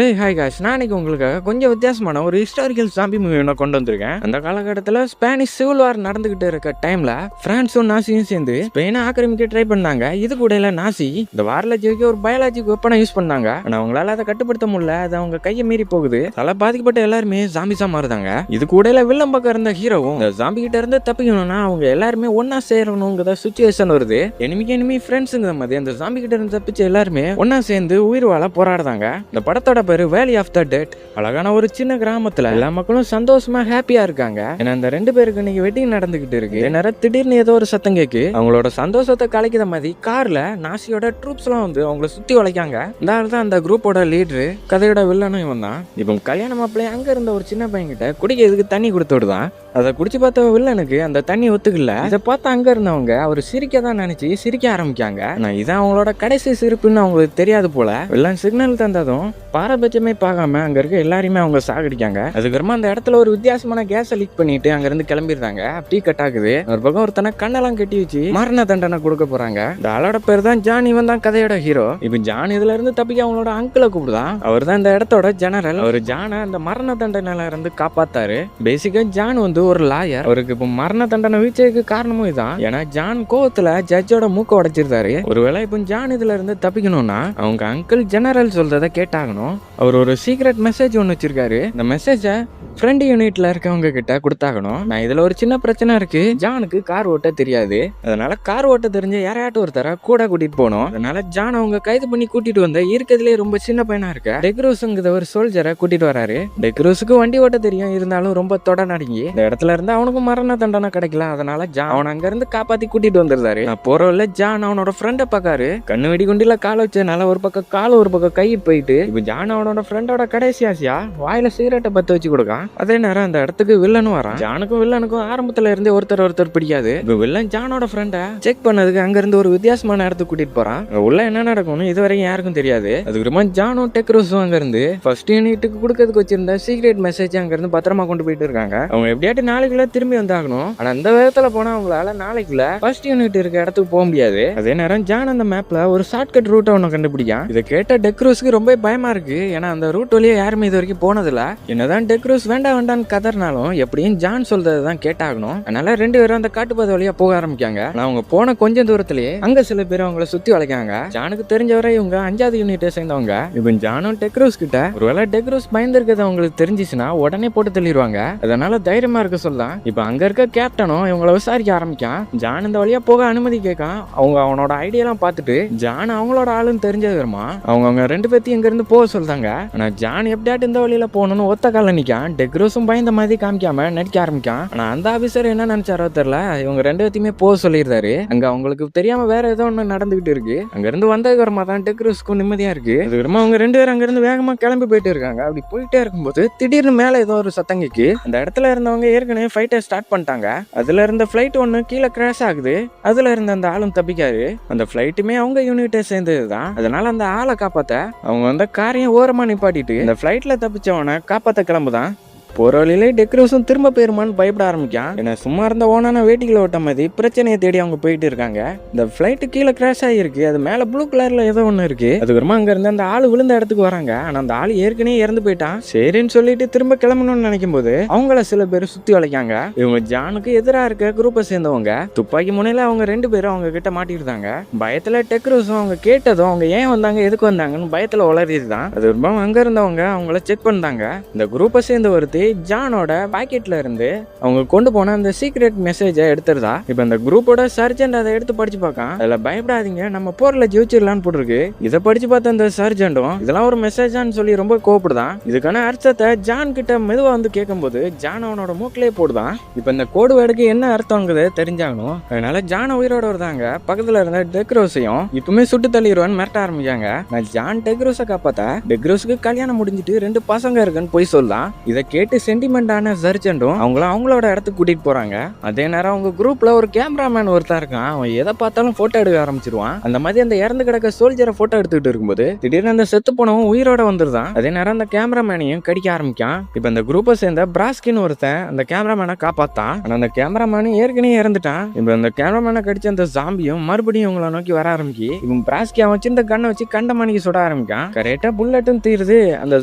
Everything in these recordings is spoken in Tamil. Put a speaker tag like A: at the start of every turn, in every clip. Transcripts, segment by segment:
A: ஏய் ஹாய் காஷ், நான் இன்னைக்கு உங்களுக்காக கொஞ்சம் வித்தியாசமான ஒரு ஹிஸ்டாரிக்கல் ஜாம்பி மூவி ஒன்று கொண்டு வந்திருக்கேன். அந்த காலகட்டத்தில் ஸ்பானிஷ் சிவில் வார் நடந்துகிட்டு இருக்க டைம்ல பிரான்ஸும் நாசியும் சேர்ந்து ஸ்பெயினை ஆக்கிரமிக்க ட்ரை பண்ணாங்க. இது கூட நாசி இந்த வாரில் ஜெயிக்க ஒரு பயாலஜிக் வெப்பனை யூஸ் பண்ணாங்க. ஆனா அவங்களால அதை கட்டுப்படுத்த முடியல. அது அவங்க கையை மீறி போகுது. அதில் பாதிக்கப்பட்ட எல்லாருமே ஜாம்பிஸா மாறுதாங்க. இது கூட வில்லம் பக்கம் இருந்த ஹீரோவும் இந்த ஜாம்பி கிட்ட இருந்து தப்பிக்கணும்னா அவங்க எல்லாருமே ஒன்னா சேரணுங்கிற சுச்சுவேஷன் வருது. எனிமி ஃப்ரெண்ட்ஸுங்கிற மாதிரி அந்த ஜாம்பி கிட்ட இருந்து தப்பிச்ச எல்லாருமே ஒன்னா சேர்ந்து உயிர் வாழ போராடுறாங்க. இந்த படத்தோட பேரு வேலி ஆஃப் த டெட். அழகான ஒரு சின்ன கிராமத்துல எல்லா மக்களும் சந்தோஷமா ஹாப்பியா இருக்காங்க. ஏன்னா அந்த ரெண்டு பேருக்கு இன்னைக்கு வெட்டிங் நடந்துகிட்டு இருக்கு. நேரம் திடீர்னு ஏதோ ஒரு சத்தம் கேக்கு. அவங்களோட சந்தோஷத்தை கலைக்கிற மாதிரி கார்ல நாசியோட ட்ரூப்ஸ் எல்லாம் வந்து அவங்கள சுத்தி வளைக்காங்க. இந்த ஆள் தான் அந்த குரூப்போட லீடரு, கதையோட வில்லனும் இவன் தான். இப்போ கல்யாண மாப்பிள்ளை அங்க இருந்த ஒரு சின்ன பையன் கிட்ட குடிக்கிறதுக்கு தண்ணி கொடுத்து விடுதான். அதை குடிச்சு பார்த்த வில்லனுக்கு அந்த தண்ணி ஒத்துக்கல. இதை பார்த்து அங்க இருந்தவங்க அவர் சிரிக்க தான் நினைச்சு சிரிக்க ஆரம்பிக்காங்க. நான் இதான் அவங்களோட கடைசி சிரிப்புன்னு அவங்களுக்கு தெரியாது போல. வில்லன் சிக்னல் தந்ததும் பாரபட்சமே பார்க்காம அங்க இருக்க எல்லாருமே அவங்க சாகடிக்காங்க. அதுக்கப்புறமா அந்த இடத்துல ஒரு வித்தியாசமான கேஸை லீக் பண்ணிட்டு அங்க இருந்து கிளம்பிடுறாங்க. டீ கட் ஆகுது. ஒரு பக்கம் ஒருத்தனை கண்ணெல்லாம் கட்டி வச்சு மரண தண்டனை கொடுக்க போறாங்க. இந்த ஆளோட பேர் தான் ஜான். இவன் தான் கதையோட ஹீரோ. இப்ப ஜான் இதுல இருந்து தப்பிக்க அவங்களோட அங்கிளை கூப்பிடுதான். அவர் தான் இந்த இடத்தோட ஜெனரல். அவர் ஜானை அந்த மரண தண்டனையில இருந்து காப்பாத்தாரு. பேசிக்கா ஜான் வந்து ஒரு லாயர். அவருக்கு இப்ப மரண தண்டனை வீச்சதுக்கு காரணமும் இதான். ஏன்னா ஜான் கோவத்துல ஜட்ஜோட மூக்க உடைச்சிருந்தாரு. ஒருவேளை இப்ப ஜான் இதுல இருந்து தப்பிக்கணும்னா அவங்க அங்கிள் ஜெனரல் சொல்றதை கேட்டாகணும். அவர் ஒரு சீக்ரெட் மெசேஜ் ஒன்று வச்சிருக்காரு. இந்த மெசேஜை ஃப்ரெண்ட் யூனிட்ல இருக்கவங்க கிட்ட கொடுத்தாகணும். நான் இதுல ஒரு சின்ன பிரச்சனை இருக்கு. ஜானுக்கு கார் ஓட்ட தெரியாது. அதனால கார் ஓட்ட தெரிஞ்ச யாரையாட்டும் ஒருத்தர கூட கூட்டிட்டு போனோம். அதனால ஜான் அவங்க கைது பண்ணி கூட்டிட்டு வந்த இருக்கிறதுலே ரொம்ப சின்ன பையனா இருக்க டெக்ரூஸ்ங்கிற ஒரு சோல்ஜரை கூட்டிட்டு வராரு. டெக்ரூஸுக்கு வண்டி ஓட்ட தெரியும், இருந்தாலும் ரொம்ப தொட நடுங்கி இந்த இடத்துல இருந்து அவனுக்கு மரண தண்டனை கிடைக்கல. அதனால ஜான் அவன் அங்க இருந்து காப்பாத்தி கூட்டிட்டு வந்துருந்தாரு. நான் போறவல்ல ஜான் அவனோட ஃப்ரெண்டை பாக்காரு. கண்ணு வெடி குண்டில கால வச்சதுனால ஒரு பக்கம் கால ஒரு பக்கம் கை போயிட்டு இப்ப ஜான் அவனோட ஃப்ரெண்டோட கடைசி ஆசையா வாயில சிகரெட்டை பத்த வச்சு கொடுக்கான். அதே நேரம் அந்த இடத்துக்கு வில்லனும் வரான். ஜானுக்கும் வில்லனுக்கும் ஆரம்பத்துல இருந்தே ஒருத்தர் பிடிக்காது. இப்ப வில்லன் ஜானோட ஃப்ரெண்டை செக் பண்ணதுக்கு அங்க இருந்து ஒரு வித்தியாசமான இடத்துக்கு கூட்டிட்டு போறான். உள்ள என்ன நடக்கும்னு இது வரைக்கும் யாருக்கும் தெரியாது. அதுக்கப்புறமா ஜானும் டெக்ரூஸும் அங்க இருந்து ஃபர்ஸ்ட் யூனிட்டுக்கு கொடுக்கறதுக்கு வச்சிருந்த சீக்ரெட் மெசேஜ் அங்க இருந்து பத்திரமா கொண்டு போயிட்டு இருக்காங்க. அவங்க எப்படியாட்டு நாளைக்குள்ள திரும்பி வந்தாகணும். ஆனா அந்த விதத்துல போனா அவங்களால நாளைக்குள்ள ஃபர்ஸ்ட் யூனிட் இருக்க இடத்துக்கு போக முடியாது. அதே நேரம் ஜான் அந்த மேப்ல ஒரு ஷார்ட்கட் ரூட்டை ஒன்னு கண்டுபிடிக்கான். இதை கேட்ட டெக்ரூஸ்க்கு ரொம்ப பயமா இருக்கு. ஏன்னா அந்த ரூட் வழியா யாருமே இது வரைக்கும் போனதில்ல. என்னதான் டெக்ரூஸ் வேண்டாம் கதர்னாலும் எப்படியும் ஜான் சொல்றதுதான் கேட்டாகணும். அதனால ரெண்டு பேரும் அந்த காட்டுப்பாதை வழியா போக ஆரம்பிக்காங்க. அவங்க போன கொஞ்சம் தூரத்திலேயே அங்க சில பேர் அவங்கள சுத்தி வளைக்காங்க. ஜானுக்கு தெரிஞ்சவரை இவங்க 5வது யூனிட்டை சேர்ந்தவங்க. இப்ப ஜானும் டெக்ரூஸ் கிட்ட ஒருவேளை டெக்ரூஸ் பயந்துருக்கிறது அவங்களுக்கு தெரிஞ்சிச்சுன்னா உடனே போட்டு தள்ளிடுவாங்க. அதனால தைரியமா இருக்க சொல்லலாம். இப்ப அங்க இருக்க கேப்டனும் இவங்களை விசாரிக்க ஆரம்பிக்கான். ஜான் இந்த வழியா போக அனுமதி கேட்கான். அவங்க அவனோட ஐடியெல்லாம் பார்த்துட்டு ஜான் அவங்களோட ஆளுன்னு தெரிஞ்சதுமா அவங்க ரெண்டு பேர்த்தையும் இங்க இருந்து போக சொல்றாங்க. ஆனா ஜான் எப்படியாட்டு இந்த வழியில போகணும்னு ஒத்த கால நிக்கான். டெக்ரூஸும் பயந்த மாதிரி காமிக்காம நடிக்க ஆரம்பிக்கான். ஆனா அந்த ஆபீசர் என்ன நினைச்சாரோ தெரியல. இவங்க ரெண்டு பேர்த்தையுமே போக சொல்லிடுறாரு. அங்க அவங்களுக்கு தெரியாம வேற ஏதோ ஒண்ணு நடந்துகிட்டு இருக்கு. அங்க இருந்து வந்ததுக்கு வரமா தான் டெக்ரூஸ்க்கும் நிம்மதியா இருக்கு. அதுக்கப்புறமா அவங்க ரெண்டு பேரும் அங்க இருந்து வேகமா கிளம்பி போயிட்டு இருக்காங்க. அப்படி போயிட்டே இருக்கும்போது திடீர்னு மேல ஏதோ ஒரு சத்தம் கேக்கு. அந்த இடத்துல இருந்தவங்க ஏற்கனவே ஃபைட்டை ஸ்டார்ட் பண்ணிட்டாங்க. அதுல இருந்த பிளைட் ஒண்ணு கீழே கிராஷ் ஆகுது. அதுல இருந்த அந்த ஆளும் தப்பிக்காரு. அந்த பிளைட்டுமே அவங்க யூனிட்டை சேர்ந்ததுதான். அதனால அந்த ஆளை காப்பாத்த அவங்க வந்து காரையும் ஓரமா நிப்பாட்டிட்டு இந்த பிளைட்ல தப்பிச்சவனை காப்பாத்த கிளம்புதான். போற வழியிலே டெக்ரூஸும் திரும்ப போயிருமான்னு பயப்பட ஆரம்பிக்கான். ஏன்னா சும்மா இருந்த ஓனான வேட்டிகளை ஓட்ட மாதிரி பிரச்சனையை தேடி அவங்க போயிட்டு இருக்காங்க. இந்த பிளைட் கீழே கிராஷ் ஆகிருக்கு. அது மேல ப்ளூ கலர்ல ஏதோ ஒண்ணு இருக்கு. அதுக்கப்புறமா அங்க இருந்து அந்த ஆளு விழுந்த இடத்துக்கு வராங்க. ஆனா அந்த ஆளு ஏற்கனவே இறந்து போயிட்டான். சரின்னு சொல்லிட்டு திரும்ப கிளம்பணும்னு நினைக்கும் போது அவங்கள சில பேர் சுத்தி வளைக்காங்க. இவங்க ஜானுக்கு எதிராக இருக்க குரூப்பை சேர்ந்தவங்க துப்பாக்கி முனையில அவங்க ரெண்டு பேரும் அவங்க கிட்ட மாட்டிருந்தாங்க. பயத்துல டெக்ரூஸும் அவங்க கேட்டதும் அவங்க ஏன் வந்தாங்க எதுக்கு வந்தாங்கன்னு பயத்துல உளறிதான். அதுக்கப்புறமா அங்க இருந்தவங்க அவங்கள செக் பண்ணாங்க. இந்த குரூப்பை சேர்ந்த ஒருத்தி ஜானோட பாக்கெட்ல இருந்து அவங்க கொண்டு போன அந்த சீக்ரெட் மெசேஜை எடுத்துருதா. இப்ப இந்த குரூப்போட சர்ஜென்ட் அதை எடுத்து படிச்சு பார்க்கான். அதுல பயப்படாதீங்க, நம்ம போர்ல ஜெயிச்சிடலான்னு போட்டிருக்கு. இதை படிச்சு பார்த்த அந்த சர்ஜென்டும் இதெல்லாம் ஒரு மெசேஜான்னு சொல்லி ரொம்ப கோவப்படுதான். இதுக்கான அர்த்தத்தை ஜான் கிட்ட மெதுவா வந்து கேட்கும்போது ஜான் அவனோட மூக்கிலே போடுதான். இப்ப இந்த கோடு வேர்டுக்கு என்ன அர்த்தங்கிறத தெரிஞ்சாகணும். அதனால ஜான உயிரோட வருதாங்க. பக்கத்துல இருந்த டெக்ரூஸையும் இப்பவுமே சுட்டு தள்ளிடுவான்னு மிரட்ட ஆரம்பிக்காங்க. நான் ஜான் டெக்ரூஸை காப்பாத்த டெக்ரூஸுக்கு கல்யாணம் முடிஞ்சிட்டு 2 பசங்க இருக்குன்னு போய் சொல்லலாம். இதை கேட்டு கேட்டு சென்டிமெண்டான சர்ஜென்டும் அவங்களோட இடத்துக்கு கூட்டிட்டு போறாங்க. அதே நேரம் அவங்க குரூப்ல ஒரு கேமராமேன் ஒருத்தா இருக்கான். அவன் எதை பார்த்தாலும் போட்டோ எடுக்க ஆரம்பிச்சிருவான். அந்த மாதிரி அந்த இறந்து கிடக்க சோல்ஜரை போட்டோ எடுத்துக்கிட்டு இருக்கும்போது திடீர்னு அந்த செத்து போனவன் உயிரோட வந்துருதான். அதே நேரம் அந்த கேமராமேனையும் கடிக்க ஆரம்பிக்கான். இப்ப இந்த குரூப்பை சேர்ந்த பிராஸ்கின்னு ஒருத்தன் அந்த கேமராமேனை காப்பாத்தான். ஆனா அந்த கேமராமேனும் ஏற்கனவே இறந்துட்டான். இப்ப அந்த கேமராமேனை கடிச்ச அந்த ஜாம்பியும் மறுபடியும் இவங்களை நோக்கி வர ஆரம்பிக்கி. இவன் பிராஸ்கி அவன் வச்சு இந்த கண்ணை வச்சு கண்டமணிக்கு சுட ஆரம்பிக்கான். கரெக்டா புல்லட்டும் தீருது. அந்த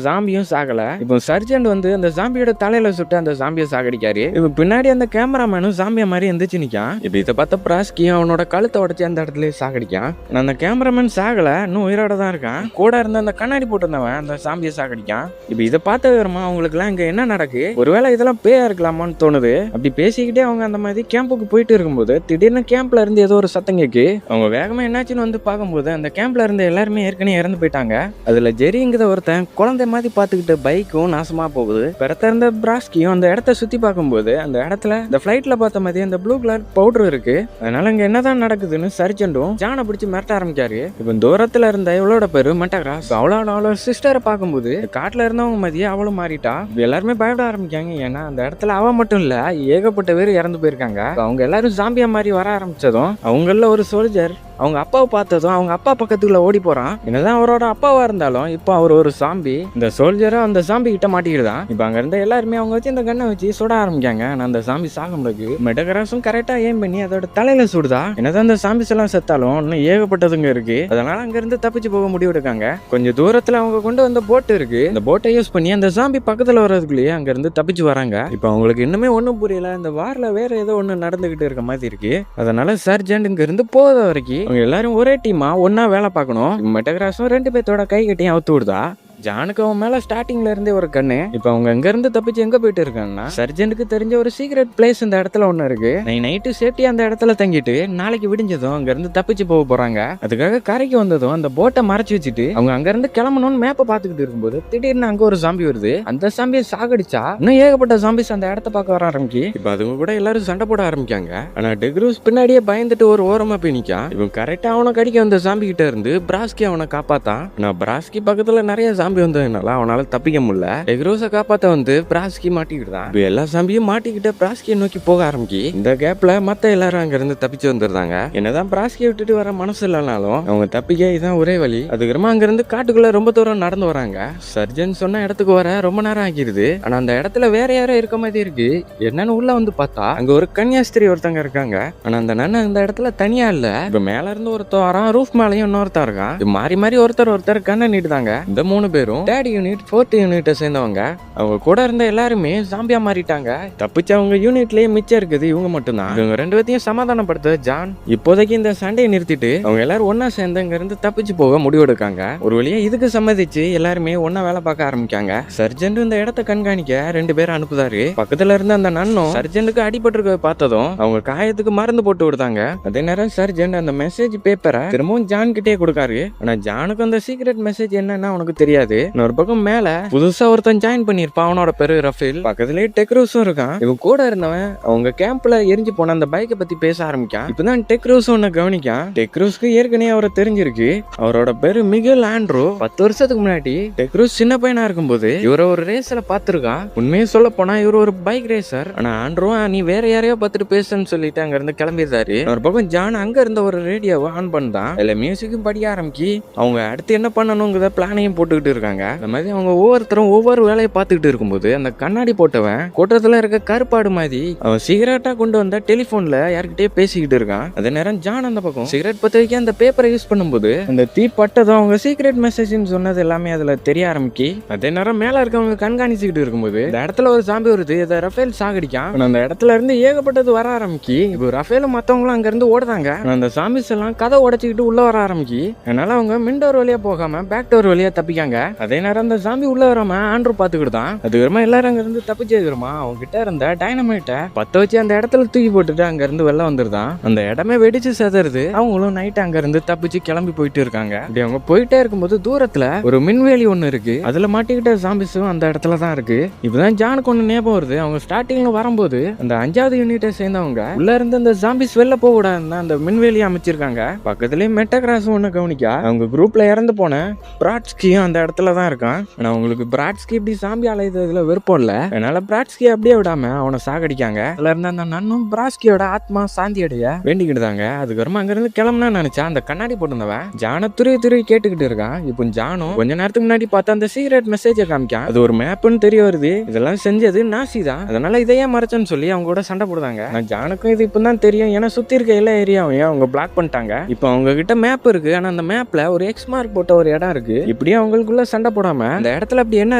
A: ஜாம்பியும் சாகல. இப்போ சர்ஜென்ட் வந்து அந்த ஜாம்பியோட தலையில சுட்டு அந்த ஜாம்பியை சாகடிக்காரு. இப்ப பின்னாடி அந்த கேமராமேனும் ஜாம்பியா மாதிரி எந்திரிச்சு நிக்கான். இப்ப இதை பார்த்த பிராஸ்கியும் அவனோட கழுத்தை உடச்சு அந்த இடத்துல சாகடிக்கான். அந்த கேமராமேன் சாகல, இன்னும் உயிரோட தான் இருக்கான். கூட இருந்த அந்த கண்ணாடி போட்டிருந்தவன் அந்த ஜாம்பியை சாகடிக்கான். இப்ப இதை பார்த்த விவரமா அவங்களுக்கு எல்லாம் இங்க என்ன நடக்கு, ஒருவேளை இதெல்லாம் பேயா இருக்கலாமான்னு தோணுது. அப்படி பேசிக்கிட்டே அவங்க அந்த மாதிரி கேம்புக்கு போயிட்டு இருக்கும்போது திடீர்னு கேம்ப்ல இருந்து ஏதோ ஒரு சத்தம் கேக்கு. அவங்க வேகமா என்னாச்சுன்னு வந்து பார்க்கும்போது அந்த கேம்ப்ல இருந்து எல்லாருமே ஏற்கனவே இறந்து போயிட்டாங்க. அதுல ஜெரிங்கிற ஒருத்தன் குழந்தை மாதிரி பாத்துக்கிட்டு பைக்கும் நாசமா போகுது. பிறத்த இருந்த பிராஸ்கியும் அந்த இடத்த சுத்தி பார்க்கும்போது அந்த இடத்துல இந்த பிளைட்ல பார்த்த மாதிரி அந்த ப்ளூ கலர் பவுடர் இருக்கு. அதனால இங்க என்னதான் நடக்குதுன்னு சர்ஜென்டும் ஜானை பிடிச்சி மிரட்ட ஆரம்பிக்காரு. இப்ப தூரத்துல இருந்த இவளோட பேரு மெட்டகிராஸ். அவளோட சிஸ்டரை பார்க்கும்போது காட்டுல இருந்தவங்க மதிய அவளும் மாறிட்டா. எல்லாருமே பயப்பட ஆரம்பிக்காங்க. ஏன்னா அந்த இடத்துல அவ மட்டும் இல்ல, ஏகப்பட்ட பேர் இறந்து போயிருக்காங்க. அவங்க எல்லாரும் ஜாம்பியா மாதிரி வர ஆரம்பிச்சதும் அவங்கள ஒரு சோல்ஜர் அவங்க அப்பாவை பார்த்ததும் அவங்க அப்பா பக்கத்துக்குள்ள ஓடி போறான். என்னதான் அவரோட அப்பாவா இருந்தாலும் இப்போ அவர் ஒரு சாம்பி. இந்த சோல்ஜரை அந்த சாம்பி கிட்ட மாட்டிக்கிட்டுதான். இப்ப அங்க இருந்த எல்லாருமே அவங்க வச்சு இந்த கண்ணை வச்சு சுட ஆரம்பிக்காங்க. ஆனா அந்த சாம்பி சாக முடியாது. மெட்டகிராஸும் கரெக்டா ஏம் பண்ணி அதோட தலையில சுடுதா. என்னதான் அந்த சாம்பிஸ் எல்லாம் செத்தாலும் இன்னும் ஏகப்பட்டதுங்க இருக்கு. அதனால அங்க இருந்து தப்பிச்சு போக முடிவு எடுக்காங்க. கொஞ்சம் தூரத்துல அவங்க கொண்டு வந்த போட் இருக்கு. இந்த போட்டை யூஸ் பண்ணி அந்த சாம்பி பக்கத்துல வர்றதுக்குள்ளேயே அங்க இருந்து தப்பிச்சு வராங்க. இப்ப அவங்களுக்கு இன்னுமே ஒண்ணும் புரியல. இந்த வார்ல வேற ஏதோ ஒண்ணு நடந்துகிட்டு இருக்க மாதிரி இருக்கு. அதனால சர்ஜென்ட் இங்க இருந்து போத வரைக்கும் அவங்க எல்லாரும் ஒரே டீமா ஒன்னா வேலை பார்க்கணும். மெட்டகிராஸும் 2 பேர்த்தோட கை கட்டியும் அவுத்து விடுதா. ஜானுக்கு அவன் மேல ஸ்டார்டிங்ல இருந்தே ஒரு கண்ணு. இப்ப அவங்க எங்க இருந்து தப்பிச்சு எங்க போயிட்டு இருக்காங்கன்னா சர்ஜென்ட்டுக்கு தெரிஞ்ச ஒரு சீக்ரெட் பிளேஸ் இந்த இடத்துல ஒண்ணு இருக்கு. நைட்டு சேஃப்டி அந்த இடத்துல தங்கிட்டு நாளைக்கு விடிஞ்சதும் அங்க இருந்து தப்பிச்சு போக போறாங்க. அதுக்காக கரைக்கு வந்ததும் அந்த போட்டை மறைச்சு வச்சுட்டு அவங்க அங்க இருந்து கிளம்பணும்னு மேப்பை பாத்துக்கிட்டு இருக்கும்போது திடீர்னு அங்க ஒரு சாம்பி வருது. அந்த சாம்பியை சாகடிச்சா இன்னும் ஏகப்பட்ட சாம்பிஸ் அந்த இடத்த பார்க்க வர ஆரம்பிக்கு. இப்ப அதுங்க கூட எல்லாரும் சண்டை போட ஆரம்பிக்காங்க. ஆனா டெக்ரூஸ் பின்னாடியே பயந்துட்டு ஒரு ஓரமா போய் நிக்கான். இவன் கரெக்டா அவனை கடிக்க வந்த சாம்பி கிட்ட இருந்து பிராஸ்கி அவனை காப்பாத்தான். ஆனா பிராஸ்கி பக்கத்துல நிறைய சாம்பி வந்ததுனால அவனால தப்பிக்க முடியல. டெக்ரூஸை காப்பாத்த வந்து பிராஸ்கி மாட்டிக்கிட்டான். இப்ப எல்லா சாம்பியும் மாட்டிக்கிட்ட பிராஸ்கியை நோக்கி போக ஆரம்பிக்கி. இந்த கேப்ல மத்த எல்லாரும் அங்க இருந்து தப்பிச்சு வந்துருந்தாங்க. என்னதான் பிராஸ்கியை விட்டுட்டு வர மனசு இல்லைனாலும் அவங்க தப்பிக்க இதான் ஒரே வழி. அதுக்கப்புறமா அங்க இருந்து காட்டுக்குள்ள ரொம்ப தூரம் நடந்து வராங்க. சர்ஜன் சொன்ன இடத்துக்கு வர ரொம்ப நேரம் ஆகிருது. ஆனா அந்த இடத்துல வேற யாரோ இருக்க மாதிரி இருக்கு. என்னன்னு உள்ள வந்து பார்த்தா அங்க ஒரு கன்னியாஸ்திரி ஒருத்தங்க இருக்காங்க. ஆனா அந்த நன்ன இந்த இடத்துல தனியா இல்ல. இப்ப மேல இருந்து ஒருத்தர் வரான், ரூஃப் மேலையும் இன்னொருத்தர் இருக்கான். மாறி மாறி ஒருத்தர் கண்ணை நீட்டுதாங்க. இந்த 3 பேரும் 3rd யூனிட் 4th யூனிட்டை சேர்ந்தவங்க. அவங்க கூட இருந்த எல்லாருமே சாம்பியா மாறிட்டாங்க. தப்பிச்சு அவங்க யூனிட்லயே மிச்சம் இருக்குது இவங்க மட்டும்தான். இவங்க 2 பேத்தையும் சமாதானப்படுத்த ஜான் இப்போதைக்கு இந்த சண்டையை நிறுத்திட்டு அவங்க எல்லாரும் ஒன்னா சேர்ந்து அங்க இருந்து தப்பிச்சு போக முடிவெடுக்காங்க. ஒரு வழியா இதுக்கு சம்மதிச்சு எல்லாருமே ஒன்னா வேலை பார்க்க ஆரம்பிக்காங்க. சர்ஜென்ட் இந்த இடத்தை கண்காணிக்க 2 பேரை அனுப்புதாரு. பக்கத்துல இருந்த அந்த நன்னும் சர்ஜென்ட்டுக்கு அடிபட்டு பார்த்ததும் அவங்க காயத்துக்கு மருந்து போட்டு விடுதாங்க. அதே நேரம் சர்ஜென்ட் அந்த மெசேஜ் பேப்பரை திரும்பவும் ஜான் கிட்டே கொடுக்காரு. ஆனா ஜானுக்கு அந்த சீக்ரெட் மெசேஜ் என்னன்னா அவனுக்கு தெரியாது. ஒரு பக்கம் மேல புதுசா ஒருத்தன் ஜாயின் பண்ணிருப்பான். அவனோட பேரு ரஃபேல். பக்கத்துலயே டெக்ரூஸும் இருக்கான். இவன் கூட இருந்தவன் அவங்க கேம்ப்ல எரிஞ்சு போன அந்த பைக்கை பத்தி பேச ஆரம்பிக்கான். இப்பதான் டெக்ரூஸ் ஒன்னு கவனிக்கான். டெக்ரூஸ்க்கு ஏற்கனவே அவரை தெரிஞ்சிருக்கு. அவரோட பேரு மிகேல் ஆண்ட்ரூ. 10 வருஷத்துக்கு முன்னாடி டெக்ரூஸ் சின்ன பையனா இருக்கும்போது இவரை ஒரு ரேஸ்ல பாத்துருக்கான். உண்மையை சொல்ல போனா இவர் ஒரு பைக் ரேசர். ஆனா ஆண்ட்ரூ நீ வேற யாரையோ பார்த்துட்டு பேசுன்னு சொல்லிட்டு அங்க இருந்து கிளம்பிடுறாரு. ஒரு பக்கம் ஜான் அங்க இருந்த ஒரு ரேடியோவை ஆன் பண்ணான். இல்ல மியூசிக்கும் படிக்க ஆரம்பிக்கி. அவங்க அடுத்து என்ன பண்ணணுங்கிற பிளானையும் போட்டுக்கிட்டு இருக்காங்க. அந்த மாதிரி அவங்க ஒவ்வொருத்தரும் ஒவ்வொரு வேலையை பார்த்துக்கிட்டு இருக்கும்போது அந்த கண்ணாடி போட்டவன் கூட்டத்துல இருக்க கருப்பாடு மாதிரி அவன் சிகரெட்டா கொண்டு வந்த டெலிபோன்ல யார்கிட்டயே பேசிக்கிட்டு இருக்கான். அதே நேரம் ஜான் அந்த பக்கம் சிகரெட் பத்த வைக்க அந்த பேப்பரை யூஸ் பண்ணும்போது அந்த தீ பட்டதும் அவங்க சீக்ரெட் மெசேஜ்னு சொன்னது எல்லாமே அதுல தெரிய ஆரம்பிக்கி. அதே நேரம் மேல இருக்கவங்க கண்காணிச்சுக்கிட்டு இருக்கும்போது இந்த இடத்துல ஒரு சாம்பி வருது. இதை ரஃபேல் சாகடிக்கான். அந்த இடத்துல இருந்து ஏகப்பட்டது வர ஆரம்பிக்கி. இப்போ ரஃபேலும் மத்தவங்களும் அங்க இருந்து ஓடுறாங்க. அந்த சாம்பிஸ் எல்லாம் கதை உடைச்சுக்கிட்டு உள்ள வர ஆரம்பிக்கி. அதனால அவங்க மின்டோர் வழியா போகாம பேக் டோர் வழியா தப்பிக்காங்க. அதே நேரம் அந்த சாம்பி உள்ள வராம ஆண்ட்ரூ பாத்துக்கிட்டான். அது வருமா எல்லாரும் அங்க இருந்து தப்பிச்சது வருமா அவங்க கிட்ட இருந்த டைனமைட்டை பத்த வச்சு அந்த இடத்துல தூக்கி போட்டுட்டு அங்க இருந்து வெளில வந்துருதான். அந்த இடமே வெடிச்சு செதறுது. அவங்களும் நைட் அங்க இருந்து தப்பிச்சு கிளம்பி போயிட்டு இருக்காங்க. அப்படி அவங்க போயிட்டே இருக்கும்போது தூரத்துல ஒரு மின்வேலி ஒண்ணு இருக்கு. அதுல மாட்டிக்கிட்ட சாம்பிஸும் அந்த இடத்துல தான் இருக்கு. இப்பதான் ஜானுக்கு ஒண்ணு ஞாபகம் வருது. அவங்க ஸ்டார்டிங்ல வரும்போது அந்த 5வது யூனிட்டை சேர்ந்தவங்க உள்ள இருந்து அந்த சாம்பிஸ் வெளில போக கூடாதுன்னு அந்த மின்வேலியை அமைச்சிருக்காங்க. பக்கத்துலயே மெட்டகிராஸும் ஒண்ணு கவனிக்கா. அவங்க குரூப்ல இறந்து போன பிராட்ஸ்கியும் அந்த இடத்துல தான் இருக்கான். ஆனா உங்களுக்கு பிராட்ஸ்கி இப்படி சாம்பி அலையதுல விருப்பம் இல்ல. அதனால பிராட்ஸ்கி அப்படியே விடாம அவனை சாகடிக்காங்க. அதுல இருந்த அந்த நன்னும் பிராட்ஸ்கியோட ஆத்மா சாந்தி அடைய வேண்டிக்கிட்டுதாங்க. அதுக்கப்புறமா அங்க இருந்து கிளம்புனா நினைச்சா அந்த கண்ணாடி போட்டிருந்தவன் ஜானை துருவி கேட்டுக்கிட்டு இருக்கான். இப்போ ஜானும் கொஞ்ச நேரத்துக்கு முன்னாடி பார்த்தா அந்த சீக்ரெட் மெசேஜை காமிக்கான். அது ஒரு மேப்னு தெரிய வருது. இதெல்லாம் செஞ்சது நாசி தான். அதனால இதையே மறைச்சன்னு சொல்லி அவங்க கூட சண்டை போடுறாங்க. நான் ஜானுக்கும் இது இப்பதான் தெரியும். ஏன்னா சுத்தி இருக்க எல்லா ஏரியாவையும் அவங்க பிளாக் பண்ணிட்டாங்க. இப்போ அவங்க கிட்ட மேப் இருக்கு. ஆனா அந்த மேப்ல ஒரு எக்ஸ் மார்க் போட்ட ஒரு இடம் இருக்கு. இப்படியே அவங்களுக்குள்ள சண்டை போடாம அந்த இடத்துல அப்படி என்ன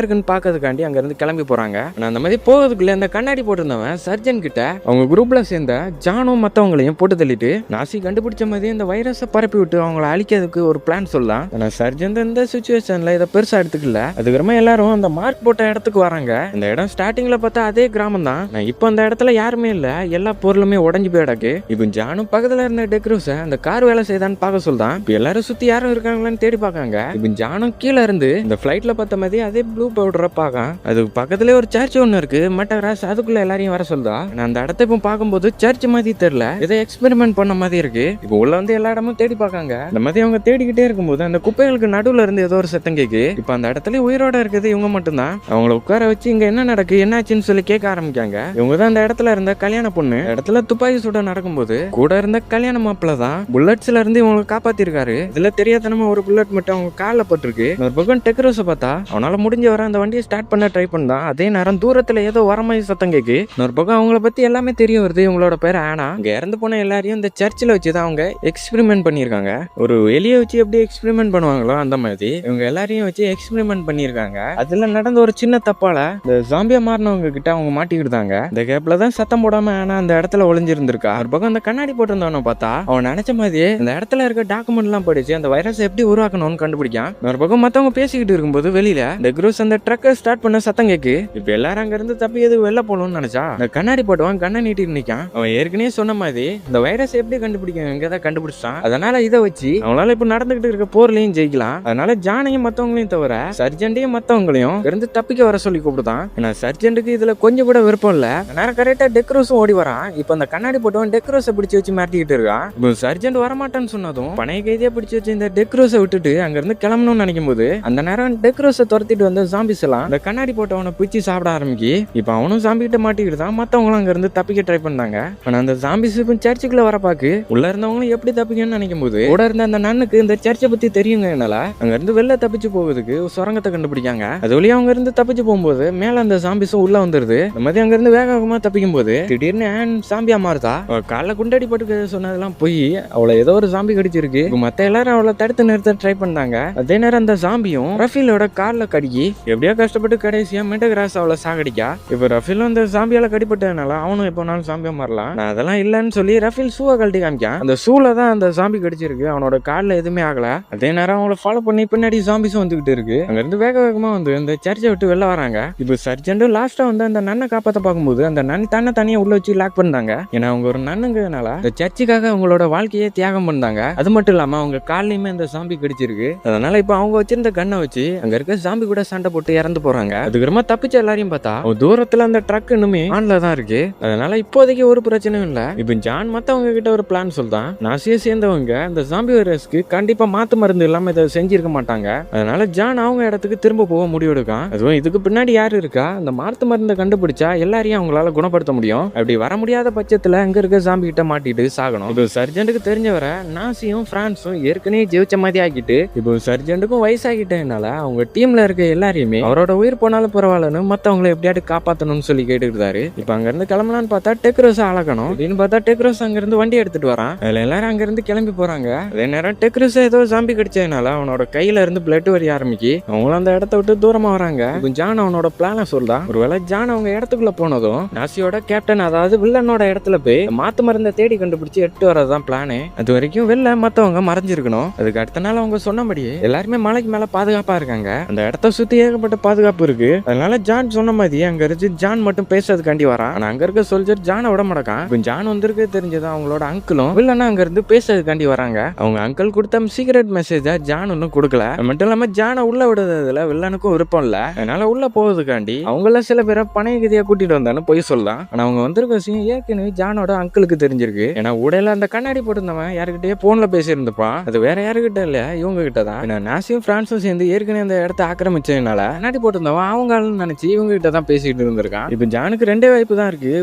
A: இருக்குன்னு பாக்கிறதுக்காண்டி அங்க இருந்து கிளம்பி போறாங்க. ஆனா அந்த மாதிரி போகிறதுக்குள்ள அந்த கண்ணாடி போட்டிருந்தவன் சர்ஜன் கிட்ட அவங்க குரூப்ல சேர்ந்த ஜானும் மத்தவங்களையும் போட்டு தள்ளிட்டு நாசி கண்டுபிடிச்ச மாதிரி இந்த வைரஸை பரப்பி விட்டு அவங்களை அழிக்கிறதுக்கு ஒரு பிளான் சொல்லலாம். ஆனா சர்ஜன் இந்த சிச்சுவேஷன்ல இதை பெருசா எடுத்துக்கல. அதுக்கப்புறமா எல்லாரும் அந்த மார்க் போட்ட இடத்துக்கு வராங்க. இந்த இடம் ஸ்டார்டிங்ல பார்த்தா அதே கிராமம் தான். நான் இப்போ அந்த இடத்துல யாருமே இல்ல. எல்லா பொருளுமே உடஞ்சு போயிடக்கு. இப்போ ஜானும் பக்கத்துல இருந்த டெக்ரூஸ அந்த கார் வேலை செய்தான்னு பார்க்க சொல்றான். இப்போ எல்லாரும் சுத்தி யாரும் இருக்காங்களான்னு தேடி பார்க்காங்க. இப்போ ஜானும் கீழே இருந்து இந்த பிளைட்ல பார்த்த மாதிரி அதே ப்ளூ பவுடரை பார்க்கான். அது பக்கத்துல ஒரு சர்ச் ஒன்னு இருக்கு. மட்டராஸ் அதுக்குள்ள எல்லாரையும் வர சொல்றா. நான் அந்த இடத்த இப்போ பார்க்கும்போது சர்ச் மாதிரி தெரியல. இதை எக்ஸ்பெரிமெண்ட் பண்ண மாதிரி இருக்கு. இப்போ உள்ள வந்து எல்லா இடமும் தேடி பார்க்காங்க. இந்த மாதிரி அவங்க தேடிக்கிட்டே இருக்கும்போது அந்த குப்பைகளுக்கு நடுவுல இருந்து ஏதோ ஒரு சத்தம் கேக்கு. இப்போ அந்த இடத்துல உயிரோட இருக்குது இவங்க மட்டும்தான். அவங்கள உட்கார வச்சு இங்க என்ன நடக்கு என்னாச்சுன்னு சொல்லி கேட்க ஆரம்பிக்காங்க. இவங்க தான் அந்த இடத்துல இருந்த கல்யாண பொண்ணு. இடத்துல துப்பாக்கி சூட நடக்கும்போது கூட இருந்த கல்யாண மாப்பிள்ள தான் புல்லட்ஸ்ல இருந்து இவங்களை காப்பாத்திருக்காரு. இதுல தெரியாதனமா ஒரு புல்லட் மட்டும் அவங்க காலில் பட்டிருக்கு. ஒரு பக்கம் டெக்ரோஸை பார்த்தா அவனால முடிஞ்ச வர அந்த வண்டியை ஸ்டார்ட் பண்ண ட்ரை பண்ணான். அதே நேரம் தூரத்துல ஏதோ வர மாதிரி சத்தம் கேக்கு. ஒரு பக்கம் அவங்கள பத்தி எல்லாமே தெரிய வருது. இவங்களோட பேர் ஆனா. இங்க இறந்து போன எல்லாரையும் இந்த சர்ச்சில் வச்சுதான் அவங்க எக்ஸ்பெரிமெண்ட் பண்ணிருக்காங்க. ஒரு எலியை வச்சு எப்படி எக்ஸ்பெரிமெண்ட் பண்ணுவாங்களோ அந்த மாதிரி இவங்க எல்லாரையும் வச்சு எக்ஸ்பெரிமெண்ட் பண்ணிருக்காங்க. அதுல நடந்த ஒரு சின்ன தப்பால இந்த ஜாம்பியா மாறினவங்க கிட்ட அவங்க மாட்டிக்கிட்டாங்க. இந்த கேப்ல தான் சத்தம் போடாம ஆனா அந்த இடத்துல ஒளிஞ்சிருந்திருக்கா. ஒரு பக்கம் அந்த கண்ணாடி போட்டிருந்தவன பார்த்தா அவன் நினைச்ச மாதிரி இந்த இடத்துல இருக்க டாக்குமெண்ட் எல்லாம் படிச்சு அந்த வைரஸ் எப்படி உருவாக்கணும்னு கண்டுபிடிக்கான். ஒரு பக்கம் மத்தவங்க பேசிக்கிட்டு இருக்கும்போது வெளியில டெக்ரூஸ் அந்த ட்ரக்கை ஸ்டார்ட் பண்ண சத்தம் கேக்கு. இப்ப எல்லாரும் அங்க இருந்து தப்பி எதுவும் வெளில போகணும்னு நினைச்சா இந்த கண்ணாடி போட்டவன் கண்ணை நீட்டிட்டு நிக்கான். அவன் ஏற்கனவே சொன்ன மாதிரி இந்த வைரஸ் எப்படி கண்டுபிடிக்க கண்டுபிடிச்சான். அதனால இதை வச்சு அவங்களால இப்ப நடந்துகிட்டு இருக்க போர்லயும் ஜெயிக்கலாம். அதனால ஜானையும் மத்தவங்களையும் தவிர சர்ஜென்டையும் மத்தவங்களையும் இருந்து தப்பிக்க வர சொல்லி கூப்பிடுதான். ஏன்னா சர்ஜென்ட்டுக்கு இதுல கொஞ்சம் கூட விருப்பம் இல்ல. நேரம் கரெக்டா டெக்ரோஸும் ஓடி வரான். இப்ப அந்த கண்ணாடி போட்டவன் டெக்ரோஸை பிடிச்சு வச்சு மாட்டிக்கிட்டு இருக்கான். இப்போ சர்ஜென்ட் வரமாட்டான்னு சொன்னதும் பனைய கைதியா பிடிச்சு வச்சு இந்த டெக்ரோஸை விட்டுட்டு அங்க இருந்து கிளம்பணும்னு நினைக்கும் போது அந்த நேரம் டெக்ரோஸை துரத்திட்டு வந்த ஜாம்பிஸ் எல்லாம் அந்த கண்ணாடி போட்டவனை பிடிச்சி சாப்பிட ஆரம்பிக்கி. இப்ப அவனும் ஜாம்பி கிட்ட மாட்டிக்கிட்டு தான் மத்தவங்களும் அங்க இருந்து தப்பிக்க ட்ரை பண்ணாங்க. ஆனா அந்த ஜாம்பிஸ் இப்ப சர்ச்சுக்குள்ள வர பாக்கு உள்ள இருந்தவங்களும் எப்படி தப்பிக்கணும்னு நினைக்கும் போது கூட இருந்த அந்த நன்னுக்கு இந்த சர்ச்சை பத்தி தெரியுங்க. என்னால அங்க இருந்து வெளில தப்பிச்சு போவதுக்கு சுரங்கத்தை கண்டுபிடிக்காங்க. அது வழியா அவங்க இருந்து தப்பிச்சு போகும்போது மேல அந்த ஜாம்பிஸும் உள்ள வந்துருது. இந்த மாதிரி அங்க இருந்து வேகமா தப்பிக்கும் போது திடீர்னு சாம்பியா மாறுதா. கால குண்டடி பட்டு சொன்னதெல்லாம் போய் அவளை ஏதோ ஒரு ஜாம்பி கடிச்சிருக்கு. மத்த எல்லாரும் அவளை தடுத்து நிறுத்த ட்ரை பண்ணாங்க. அதே நேரம் அந்த ஜாம்பியும் ரஃபீலோட கால்ல கடிக்கி எப்படியோ கஷ்டப்பட்டு கடைசியா மெட்டகிராஸ் அவளை சாகடிக்கா. இப்ப ரஃபீலும் அந்த ஜாம்பியால கடிப்பட்டதுனால அவனும் எப்போனாலும் ஜாம்பியா மாறலாம். நான் அதெல்லாம் இல்லன்னு சொல்லி ரஃபீல் ஷூவை கழட்டி காமிக்கான். அந்த ஷூல தான் அந்த ஜாம்பி கடிச்சிருக்கு. அவனோட கால்ல எதுவுமே ஆகல. அதே நேரம் அவங்கள ஃபாலோ பண்ணி பின்னாடி ஜாம்பிஸும் வந்துகிட்டு இருக்கு. அங்க இருந்து வேகமா வந்து இந்த சர்ச்சை விட்டு வெளில வராங்க. இப்போ சர்ஜென்ட்டும் லாஸ்டா வந்து அந்த நன்னை காப்பாத்த பார்க்கும்போது அந்த நன் தன்னை தனியா உள்ள வச்சு லாக் பண்ணாங்க. ஏன்னா அவங்க ஒரு நன்னுங்கிறதுனால இந்த சர்ச்சுக்காக அவங்களோட வாழ்க்கையை தியாகம் பண்ணாங்க. அது மட்டும் இல்லாம அவங்க காலையுமே அந்த ஜாம்பி கடிச்சிருக்கு. அதனால இப்ப அவங்க வச்சிருந்த கண்ணை வச்சு அங்க இருக்க ஜாம்பி கூட சண்டை போட்டு இறந்து போறாங்க. அதுக்கப்புறமா தப்பிச்ச எல்லாரையும் பார்த்தா தூரத்துல அந்த ட்ரக் இன்னுமே ஆன்ல தான் இருக்கு. அதனால இப்போதைக்கு ஒரு பிரச்சனையும் இல்ல. இப்ப ஜான் மத்தவங்க கிட்ட ஒரு பிளான் சொல்றான். நாசியை சேர்ந்தவங்க இந்த ஜாம்பி வைரஸ்க்கு கண்டிப்பா மாத்து மருந்து இல்லாம இதை செஞ்சிருக்க மாட்டாங்க. அதனால ஜான் அவங்க இடத்துக்கு திரும்ப போக முடிவெடுக்கான். அதுவும் இதுக்கு பின்னாடி யாரு இருக்கா, அந்த மாத்து மருந்தை கண்டுபிடிச்சா எல்லாரையும் அவங்களால குணப்படுத்த முடியும். அப்படி வர முடியாத பட்சத்துல அங்க இருக்க ஜாம்பி கிட்ட மாட்டிட்டு சாகணும். இப்போ சர்ஜென்ட்டுக்கு தெரிஞ்சவர நாசியும் பிரான்ஸும் ஏற்கனவே ஜெயிச்ச மாதிரி ஆக்கிட்டு இப்போ சர்ஜென்ட்டுக்கும் வயசாகிட்டதுனால அவங்க டீம்ல இருக்க எல்லாரையுமே அவரோட உயிர் போனாலும் பரவாயில்லன்னு மத்தவங்களை எப்படியாட்டு காப்பாத்தணும்னு சொல்லி கேட்டுக்கிட்டாரு. இப்ப அங்க இருந்து கிளம்பலான்னு பார்த்தா டெக்ரோஸ் அழகணும் அப்படின்னு பார்த்தா டெக்ரோஸ் அங்க இருந்து வண்டி எடுத்துட்டு வரான். அதுல எல்லாரும் அங்க இருந்து கிளம்பி போறாங்க. அதே நேரம் டெக்ரோஸ் ஏதோ ஜாம்பி கடிச்சதுனால அவனோட கையில இருந்து பிளட் வரிய ஆரம்பிக்கி அவங்களும் அந்த இடத்த விட்டு தூரமா வராங்க. ஜான் அவனோட பிளான சொல்றான். ஒருவேளை ஜான் அவங்க இடத்துக்குள்ள போனதும் நாசியோட கேப்டன் அதாவது வில்லனோட இடத்துல போய் மாத்து மருந்தை தேடி கண்டுபிடிச்சு எட்டு வரதான் பிளானு. அது வரைக்கும் வெளில மத்தவங்க மறைஞ்சிருக்கணும். அதுக்கு அடுத்த நாள் அவங்க சொன்னபடியே எல்லாருமே மலைக்கு மேல பாதுகாப்பா இருக்காங்க. அந்த இடத்த சுத்தி ஏகப்பட்ட பாதுகாப்பு இருக்கு. அதனால ஜான் சொன்ன மாதிரி அங்க இருந்து ஜான் மட்டும் பேசுறதுக்காண்டி வரான். ஆனா அங்க இருக்க சோல்ஜர் ஜானை விட மாட்டான். இப்ப ஜான் வந்திருக்கு தெரிஞ்சது அவங்களோட அங்கிளும் வில்லனா அங்க இருந்து பேசுறதுக்காண்டி வராங்க. அவங்க அங்கிள் கொடுத்த சீக்ரெட் மெசேஜ ஜான் ஒன்னும் கொடுக்கல. மட்டும் இல்லாம ஜானை உள்ள விடுறதுல வில்லனுக்கும் விருப்பம் இல்ல. அதனால உள்ள போவதுக்காண்டி அவங்கள சில பேரை பணைய கதியா கூட்டிட்டு வந்தான்னு போய் சொல்லலாம். ஆனா அவங்க வந்திருக்க விஷயம் ஏற்கனவே ஜானோட அங்கிளுக்கு தெரிஞ்சிருக்கு. ஏன்னா உடையில அந்த கண்ணாடி போட்டிருந்தவன் யாருக்கிட்டே போன்ல பேசியிருந்தப்பான். அது வேற யாருக்கிட்ட இல்ல இவங்க கிட்ட தான். நாசியும் பிரான்ஸும் சேர்ந்து வந்து ஏற்கனவே அந்த இடத்த ஆக்கிரமிச்சதுனால நாட்டி போட்டிருந்தவன் அவங்க நினைச்சு இவங்க கிட்ட தான் பேசிட்டு இருந்திருக்கான். இப்ப ஜானுக்கு ரெண்டே வாய்ப்பு தான் இருக்கு.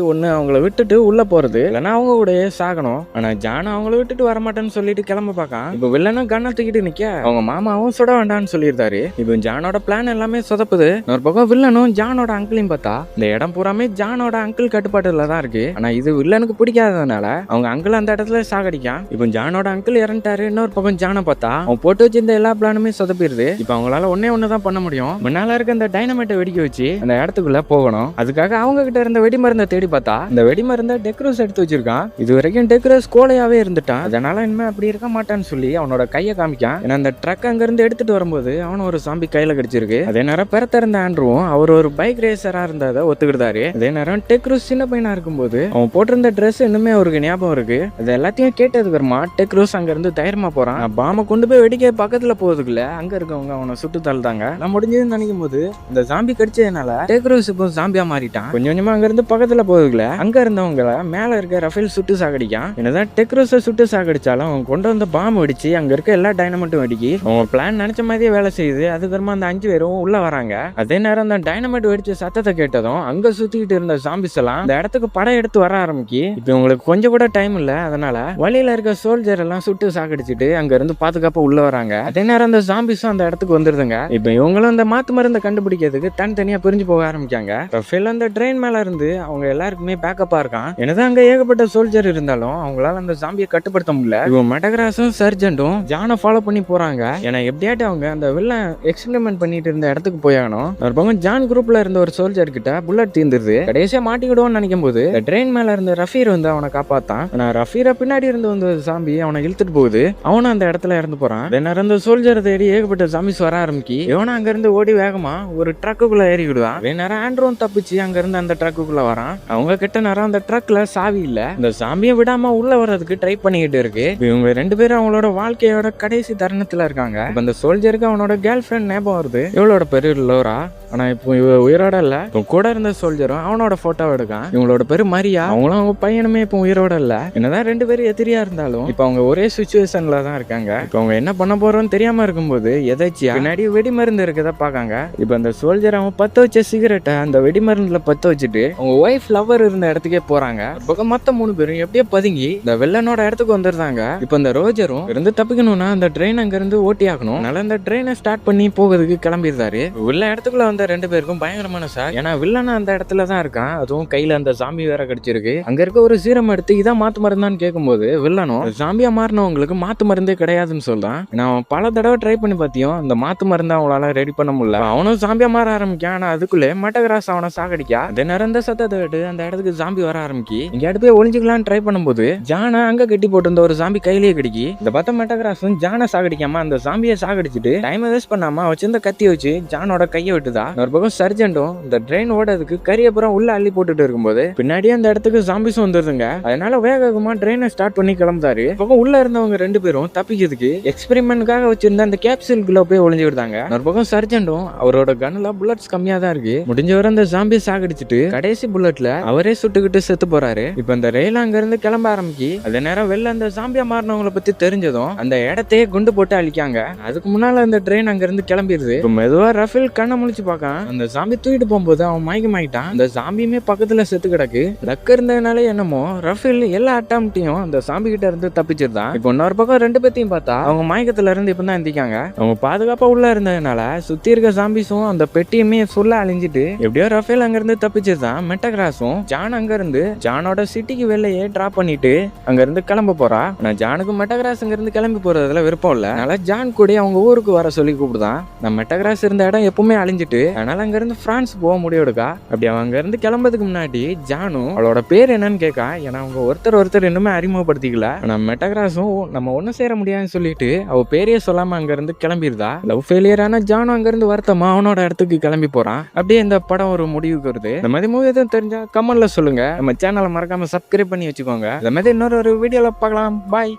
A: ஒண்ணு அவங்கள விட்டுட்டு உள்ள போறது, இல்லைன்னா அவங்க கூட சாகணும். ஆனா ஜான் அவங்கள விட்டுட்டு வரமாட்டேன்னு சொல்லிட்டு கிளம்ப பாக்கான். இப்ப வில்லனும் கண்ணை தூக்கிட்டு நிக்க அவங்க மாமாவும் சுட வேண்டாம்னு சொல்லியிருந்தாரு. இப்ப ஜானோட பிளான் எல்லாமே சொதப்புது. ஒரு பக்கம் வில்லனும் ஜானோட அங்கிளையும் பார்த்தா இந்த இடம் பூராமே ஜானோட அங்கிள் கட்டுப்பாட்டுல தான் இருக்கு. ஆனா இது வில்லனுக்கு பிடிக்காததுனால அவங்க அங்கிள் அந்த இடத்துல சாகடிக்கான். இப்ப ஜானோட அங்கிள் இறந்துட்டாரு. இன்னொரு பக்கம் ஜானை பார்த்தா அவன் போட்டு வச்சிருந்த எல்லா பிளானுமே சொதப்பிடுது. இப்ப அவங்களால ஒன்னே தான் பண்ண முடியும். முன்னால இருக்க அந்த டைனமைட்டை வெடிக்க வச்சு அந்த இடத்துக்குள்ள போகணும். அதுக்காக அவங்க கிட்ட இருந்த வெடிமருந்தை தேடி பார்த்தா இந்த வெடிமருந்தை டெக்ரோஸ் எடுத்து வச்சிருக்கான். இது வரைக்கும் டெக்ரோஸ் கோலையாவே இருந்துட்டான். அதனால இனிமே அப்படி இருக்க மாட்டான்னு சொல்லி அவனோட கையை காமிக்கான். ஏன்னா அந்த ட்ரக் அங்க இருந்து எடுத்துட்டு வரும்போது அவன ஒரு சாம்பி கையில கிடைச்சிருக்கு. அதே நேரம் பெறத்த இருந்த ஆண்ட்ரூவும் அவர் ஒரு பைக் ரேசரா இருந்ததை ஒத்துக்கிட்டாரு. அதே நேரம் டெக்ரோஸ் சின்ன பையனா இருக்கும்போது அவன் போட்டிருந்த ட்ரெஸ் இன்னுமே அவருக்கு ஞாபகம் இருக்கு. அது எல்லாத்தையும் கேட்டதுக்கு அப்புறமா டெக்ரோஸ் அங்க இருந்து தைரியமா போறான். பாம கொண்டு போய் வெடிக்க பக்கத்துல போறதுக்குள்ள அங்க இருக்கவங்க அவனை சுட்டு தள்ளுதாங்க. நான் முடிஞ்சதுன்னு நினைக்கும் போது இந்த சாம்பி கடிச்சதுனால டெக்ரோஸ் இப்போ சாம்பியா மாறிட்டான். கொஞ்சம் கொஞ்சமா அங்க இருந்து பக்கத்துல போறதுக்குள்ள அங்க இருந்தவங்க மேல இருக்க ரஃபேல் சுட்டு சாகடிக்கான். என்னதான் டெக்ரோஸை சுட்டு சாகடிச்சாலும் அவன் கொண்டு வந்த பாம்பு வெடிச்சு அங்க இருக்க எல்லா டைனமைட்டும் வெடிக்கி அவங்க பிளான் நினைச்ச மாதிரியே வேலை செய்யுது. அதுக்கப்புறமா அந்த 5 பேரும் உள்ள வராங்க. அதே நேரம் அந்த டைனமைட் வெடிச்ச சத்தத்தை கேட்டதும் அங்க சுத்திக்கிட்டு இருந்த சாம்பிஸ் எல்லாம் இந்த இடத்துக்கு படம் எடுத்து வர ஆரம்பிக்கி. இப்ப உங்களுக்கு கொஞ்சம் கூட டைம் இல்ல. அதனால வழியில இருக்க சோல்ஜர் எல்லாம் சுட்டு சாகடிச்சுட்டு அங்க இருந்து பாதுகாப்பா உள்ள வராங்க. அதே நேரம் அந்த சாம்பிஸும் அந்த இடத்துக்கு வந்துருதுங்க. இப்ப இவங்களும் இந்த மாத்து மருந்தை கண்டுபிடிக்கிறதுக்கு தனித்தனியா பிரிஞ்சு போக ஆரம்பிக்காங்க. ரஃபேல் அந்த ட்ரெயின் மேல இருந்து அவங்க எல்லாருக்குமே பேக்கப்பா இருக்கான். என்னதான் அங்க ஏகப்பட்ட சோல்ஜர் இருந்தாலும் அவங்களால அந்த சாம்பியை கட்டுப்படுத்த முடியல. இவங்க மெட்டகிராஸும் சர்ஜென்ட்டும் ஜானை ஃபாலோ பண்ணி போறாங்க. ஏன்னா எப்படியாட்டு அவங்க அந்த வில்லன் எக்ஸ்பெரிமெண்ட் பண்ணிட்டு இருந்த இடத்துக்கு போயாகணும். ஒரு பக்கம் ஜான் குரூப்ல இருந்த ஒரு சோல்ஜர் கிட்ட புல்லட் தீர்ந்துருது. கடைசியா மாட்டிக்கிடுவோம்னு நினைக்கும் போது ட்ரெயின் மேல இருந்த ரஃபீர் வந்து அவனை காப்பாத்தான். ஆனா ரஃபீரை பின்னாடி இருந்து வந்த சாம்பி அவனை இழுத்துட்டு போகுது. அவனும் அந்த இடத்துல இறந்து போறான். அந்த சோல்ஜர் தேடி ஏகப்பட்ட சாம்பிஸ் வர ஆரம்பிக்கி. இவனும் அங்க இருந்து ஓடி வேகமா ஒரு ட்ரக்குக்குள்ள ஏறி விடுவான். நேரம் ஆண்ட்ரோன் தப்பிச்சு அங்க இருந்து அந்த ட்ரக்குக்குள்ள வரான். அவங்க கிட்ட நேரம் அந்த ட்ரக்ல சாவி இல்ல. இந்த சாம்பியை விடாம உள்ள வர்றதுக்கு ட்ரை பண்ணிக்கிட்டு இருக்கு. இவங்க 2 பேரும் அவங்களோட வாழ்க்கையோட கடைசி தருணத்துல இருக்காங்க. இப்ப அந்த சோல்ஜருக்கு அவனோட கேர்ள் ஃபிரெண்ட் ஞாபகம் வருது. இவளோட பேரு லோரா. ஆனா இப்போ இவ உயிரோட இல்ல. இப்போ கூட இருந்த சோல்ஜரும் அவனோட போட்டோ எடுக்கான். இவங்களோட பேரு மரியா. அவங்களும் அவங்க பையனுமே இப்போ உயிரோட இல்ல. என்னதான் 2 பேரும் எதிரியா இருந்தாலும் இப்ப அவங்க ஒரே சிச்சுவேஷன்ல தான் இருக்காங்க. இப்ப அவங்க என்ன பண்ண போறோம்னு தெரியாம இருக்கும்போது எதாச்சியா பின்னாடி வெடி மருந்து இருக்கத பாக்காங்க. இப்ப அந்த சோல்ஜர் அவன் பத்த வச்ச சிகரெட்டை அந்த வெடி மருந்துல பத்த வச்சுட்டு அவங்க ஒய்ஃப் லவர் இருந்த இடத்துக்கே போறாங்க. பக்கம் மத்த 3 பேரும் எப்படியோ பதுங்கி இந்த வில்லனோட இடத்துக்கு வந்துருந்தாங்க. இப்ப இந்த ரோஜரும் இருந்து தப்பிக்கணும்னா அந்த ட்ரெயின் அங்க இருந்து ஓட்டி ஆகணும். அதனால அந்த ட்ரெயினை ஸ்டார்ட் பண்ணி போகிறதுக்கு கிளம்பிடுறாரு. வில்ல இடத்துக்குள்ள வந்த 2 பேருக்கும் பயங்கரமான சார். ஏன்னா வில்லன் அந்த இடத்துல தான் இருக்கான். அதுவும் கையில அந்த சாம்பி வேற கடிச்சிருக்கு. அங்க இருக்க ஒரு சீரம் எடுத்து இதான் மாத்து மருந்தான்னு கேட்கும்போது வில்லனும் சாம்பியா மாறினவங்களுக்கு மாத்து மருந்தே கிடையாதுன்னு சொல்றான். நான் பல தடவை ட்ரை பண்ணி பார்த்தியும் அந்த மாத்து மருந்து அவங்களால ரெடி பண்ண முடியல. அவனும் சாம்பியா மாற ஆரம்பிக்கான். ஆனா அதுக்குள்ளே மட்டகிராஸ் அவனை சாகடிக்கா. அதே நேரம் இந்த சத்தத்தை விட்டு அந்த இடத்துக்கு சாம்பி வர ஆரம்பிக்கி. இங்க அடுத்து போய் ஒளிஞ்சுக்கலான்னு ட்ரை பண்ணும்போது ஜானை அங்க கட்டி போட்டு இந்த ஒரு சாம்பி கையிலேயே கடிக்கி. இந்த பத்த மெட்டகிராஸும் ஜானை சாகடிக்காம அந்த சாம்பியை சாகடிச்சுட்டு டைம் வேஸ்ட் பண்ணாம வச்சிருந்த கத்தியை வச்சு ஜானோட கையை விட்டுதா. ஒரு பக்கம் சர்ஜென்ட்டும் இந்த ட்ரெயின் ஓடுறதுக்கு கரியப்புறம் உள்ள அள்ளி போட்டுட்டு இருக்கும்போது பின்னாடியே அந்த இடத்துக்கு சாம்பிஸும் வந்துருதுங்க. அதனால வேகமா ட்ரெயினை ஸ்டார்ட் பண்ணி கிளம்புறாரு. பக்கம் உள்ள இருந்தவங்க 2 பேரும் தப்பிக்கிறதுக்கு எக்ஸ்பெரிமெண்ட்காக வச்சிருந்த அந்த கேப்சூலுக்குள்ள போய் ஒளிஞ்சு விடுறாங்க. ஒரு பக்கம் சர்ஜென்ட்டும் அவரோட கன்னுல புல்லட்ஸ் கம்மியா தான் இருக்கு. முடிஞ்ச வரை அந்த சாம்பியை சாகடிச்சுட்டு கடைசி புல்லட்ல அவரே சுட்டுக்கிட்டு செத்து போறாரு. இப்ப இந்த ரயில் அங்க இருந்து கிளம்ப ஆரம்பிக்கி. அதே நேரம் வெளில அந்த சாம்பியா மாறினவங்களை பத்தி தெரிஞ்சதும் அந்த இடத்தையே குண்டு போட்டு அழிக்காங்க. அதுக்கு முன்னால அந்த ட்ரெயின் அங்க இருந்து கிளம்பிடுது. மெதுவா ரஃபேல் கண்ணை முழிச்சு பார்க்கான். அந்த சாம்பி தூக்கிட்டு போகும்போது அவன் மயக்கமாயிட்டான். அந்த சாம்பியுமே பக்கத்துல செத்து கிடக்கு. லக்க இருந்ததுனால என்னமோ ரஃபேல் எல்லா அட்டாம்ப்டையும் அந்த சாம்பி கிட்ட இருந்து தப்பிச்சிருந்தான். இப்போ இன்னொரு பக்கம் 2 பேத்தையும் பார்த்தா அவங்க மயக்கத்துல இருந்து இப்பதான் எந்திக்காங்க. அவங்க பாதுகாப்பா உள்ள இருந்ததுனால சுத்தி இருக்க சாம்பிஸும் அந்த பெட்டியுமே சொல்ல அழிஞ்சிட்டு எப்படியோ ரஃபேல் அங்க இருந்து தப்பிச்சிருந்தான். மெட்டகிராஸும் ஜான் அங்க இருந்து ஜானோட சிட்டிக்கு வெளியே டிராப் பண்ணிட்டு அங்க இருந்து கிளம்ப போறா. ஆனா ஜானுக்கு மெட்டகிராஸ் அங்க இருந்து கிளம்பி போறதுல விருப்பம் இல்ல. அதனால ஜான் கூட அவங்க ஊருக்கு வர சொல்லி கூப்பிடுதான். நம்ம மெட்டகிராஸ் இருந்த இடம் எப்பவுமே அழிஞ்சிட்டு அதனால அங்க இருந்து பிரான்ஸ் போக முடியாதுக்கா. அப்படி அவங்க அங்க இருந்து கிளம்புறதுக்கு முன்னாடி ஜானும் அவளோட பேர் என்னன்னு கேட்கா. ஏன்னா அவங்க ஒருத்தர் இன்னுமே அறிமுகப்படுத்திக்கல. ஆனா மெட்டகிராஸும் நம்ம ஒன்னும் சேர முடியாதுன்னு சொல்லிட்டு அவ பேரையே சொல்லாம அங்க இருந்து கிளம்பிடுதா. லவ் ஃபெயிலியர் ஆன ஜானும் அங்க இருந்து வருத்தமா அவனோட இடத்துக்கு கிளம்பி போறான். அப்படியே இந்த படம் ஒரு முடிவுக்கு வருது. இந்த மாதிரி மூவி எதுவும் தெரிஞ்சா கமெண்ட்ல சொல்லுங்க. நம்ம சேனலை மறக்காம சப்ஸ்கிரைப் பண்ணி வச்சுக்கோங்க. இந்த மாதிரி இன்னொரு வீடியோல பார்க்கலாம். பாய்.